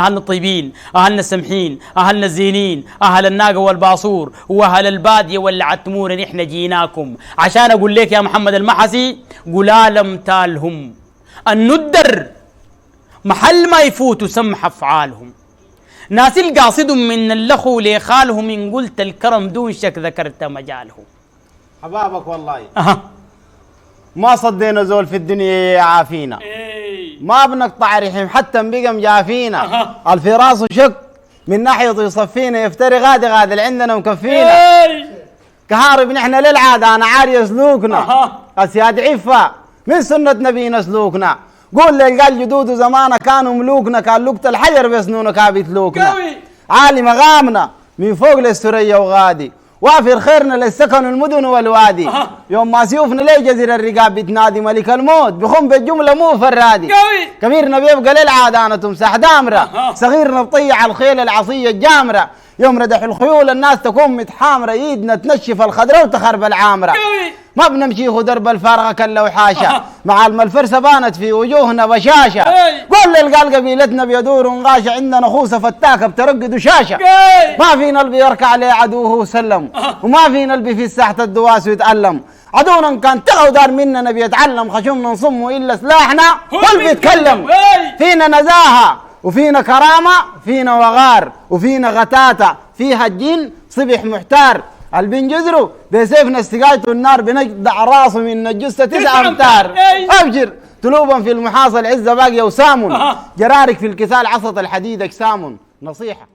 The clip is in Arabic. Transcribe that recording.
أهلنا الطيبين، أهلنا السمحين، أهلنا الزينين، أهل الناقة والباصور وأهل البادية واللي عتمونا نحن جيناكم عشان أقول لك يا محمد المحسي قلالم تالهم الندر محل ما يفوتوا سمح أفعالهم. ناس القاصد من اللخو ليخالهم إن قلت الكرم دون شك ذكرت مجالهم. حبابك والله ما صدينا زول في الدنيا يعافينا ما بنقطع رحم حتى بقى مجافينا الفراس شك من ناحية يصفينا يفتري غادي اللي عندنا مكفينا كهارب نحن للعادة أنا عاري سلوكنا أسياد عفة من سنة نبينا سلوكنا قول لي قال جدود زمانه كانوا ملوكنا كان لوكة الحجر بسنونا كابيتلوكنا عالي مغامنا من فوق للسرية وغادي وافر خيرنا للسكن المدن والوادي يوم ما سيوفنا ليه جزيرة الرقاب بتنادي ملك الموت بخم بالجملة مو فرادي كبيرنا بيبقى للعادة أنا تمسح دامرة صغيرنا بطيع الخيل العصية الجامرة يوم ردح الخيول الناس تكون متحامرة ايدنا تنشف الخضرة وتخرب العامرة ما بنمشي درب الفارغة كاللوحاشة مع الفرسة بانت في وجوهنا بشاشة قول لي قال قبيلتنا بيدور ونغاشة عندنا خوسة فتاكة بترقد وشاشة ما فينا اللي بيركع عليه عدوه وسلم وما فينا اللي في ساحة الدواس ويتألم عدونا كان تغوا دار مننا بيتعلم خشمنا نصمه إلا سلاحنا كل بيتكلم فينا نزاهة وفينا كرامة فينا وغار وفينا غتاتة فيها الجن صبح محتار البنجزروا بسيفنا استقايته النار بنجدع راسه من الجثة 9 أمتار أبشر تلوبا في المحاصل عزة باقية وسام جرارك في الكسال عصت الحديد أجسام نصيحة